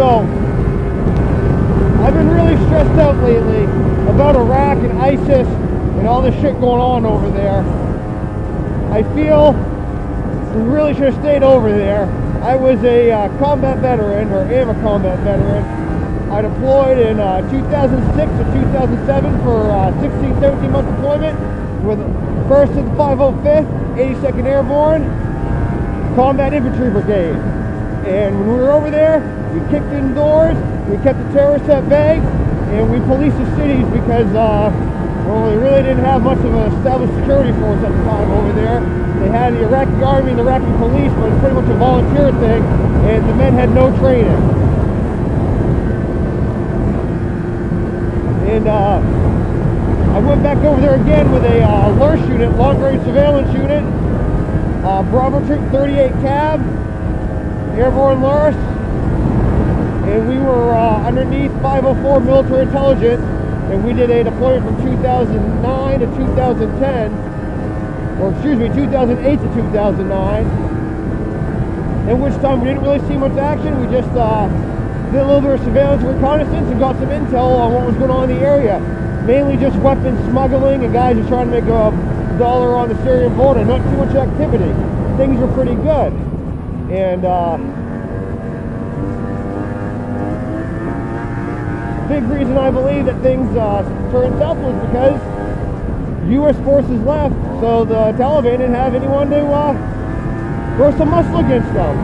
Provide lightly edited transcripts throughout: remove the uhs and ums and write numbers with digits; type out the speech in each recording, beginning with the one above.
So, I've been really stressed out lately about Iraq and ISIS and all this shit going on over there. I feel we really should have stayed over there. I was a combat veteran, or am a combat veteran. I deployed in 2006 to 2007 for 16, 17 month deployment with 1st of the 505th, 82nd Airborne, Combat Infantry Brigade. And when we were over there, we kicked in doors, we kept the terrorists at bay, and we policed the cities because, well, they really didn't have much of an established security force at the time over there. They had the Iraqi army and the Iraqi police, but it was pretty much a volunteer thing, and the men had no training. And I went back over there again with a LRS unit, long-range surveillance unit, Bravo Troop 38 Cab, Airborne LRS, and we were underneath 504 Military Intelligence, and we did a deployment from 2009 to 2010, or excuse me, 2008 to 2009, in which time we didn't really see much action. We just did a little bit of surveillance and reconnaissance and got some intel on what was going on in the area. Mainly just weapons smuggling and guys are trying to make $1 on the Syrian border. Not too much activity. Things were pretty good. And big reason I believe that things turned south was because U.S. forces left, so the Taliban didn't have anyone to throw some muscle against them.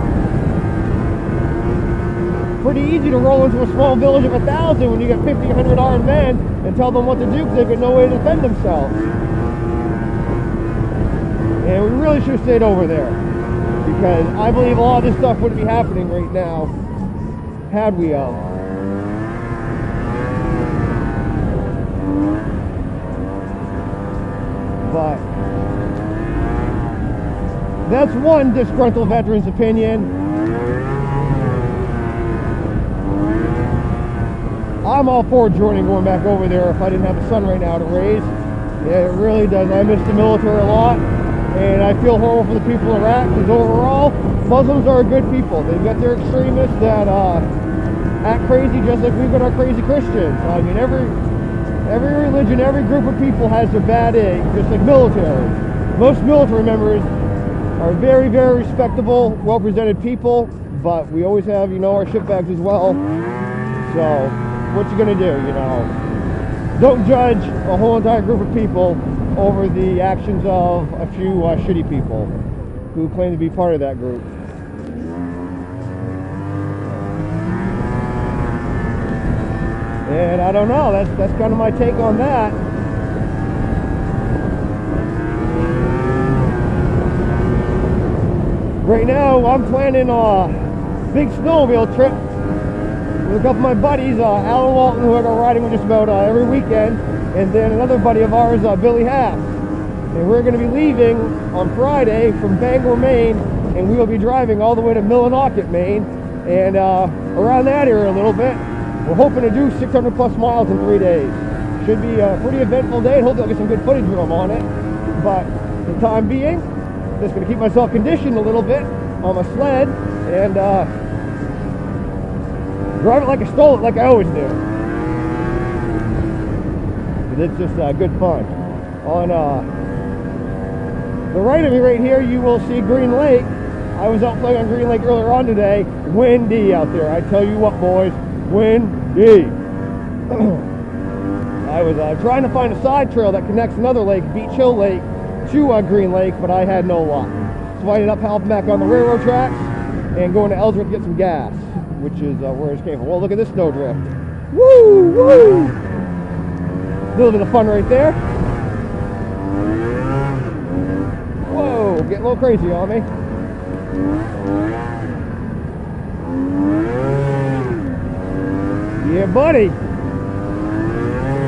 Pretty easy to roll into a small village of 1,000 when you got 50, 100 armed men and tell them what to do because they've got no way to defend themselves. And we really should have stayed over there because I believe a lot of this stuff wouldn't be happening right now had we But that's one disgruntled veteran's opinion. I'm all for going back over there if I didn't have a son right now to raise. Yeah, it really does. I miss the military a lot, and I feel horrible for the people in Iraq because overall, Muslims are good people. They've got their extremists that act crazy just like we've got our crazy Christians. I mean, every religion, every group of people has their bad egg, just like military. Most military members are very, very respectable, well-presented people, but we always have, our shitbags as well. So, what you gonna do, Don't judge a whole entire group of people over the actions of a few shitty people who claim to be part of that group. And I don't know, that's kind of my take on that. Right now, I'm planning a big snowmobile trip with a couple of my buddies, Alan Walton, who I go riding with just about every weekend, and then another buddy of ours, Billy Haas. And we're going to be leaving on Friday from Bangor, Maine, and we will be driving all the way to Millinocket, Maine, and around that area a little bit. We're hoping to do 600 plus miles in 3 days. Should be a pretty eventful day. Hopefully I'll get some good footage with them on it. But for the time being, I'm just going to keep myself conditioned a little bit on my sled and drive it like I stole it, like I always do. It's just good fun. On the right of me right here, you will see Green Lake. I was out playing on Green Lake earlier on today. Windy out there. I tell you what, boys. Windy. I was trying to find a side trail that connects another lake, Beach Hill Lake, to Green Lake, but I had no luck. So I ended up helping back on the railroad tracks and going to Ellsworth to get some gas, which is where it came from. Well, look at this snowdrift. Woo! Woo! A little bit of fun right there. Whoa, getting a little crazy on me. Yeah, buddy.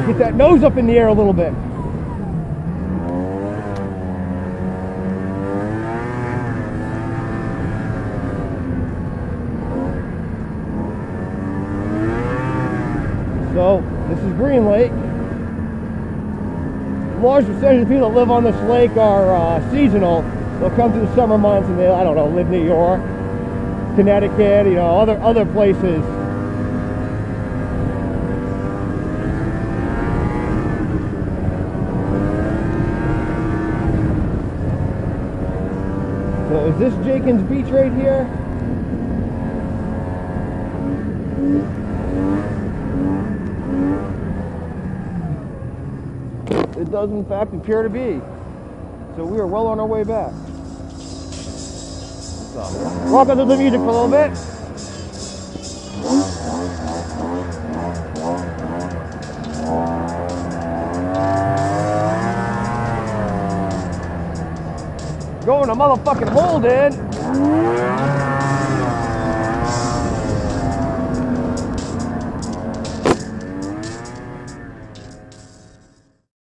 Get that nose up in the air a little bit. So, this is Green Lake. A large percentage of people that live on this lake are seasonal. They'll come through the summer months and they, live in New York, Connecticut, other places Is this Jenkins Beach right here? It does in fact appear to be. So we are well on our way back. So, walk out to the music for a little bit. Going to motherfucking Holden.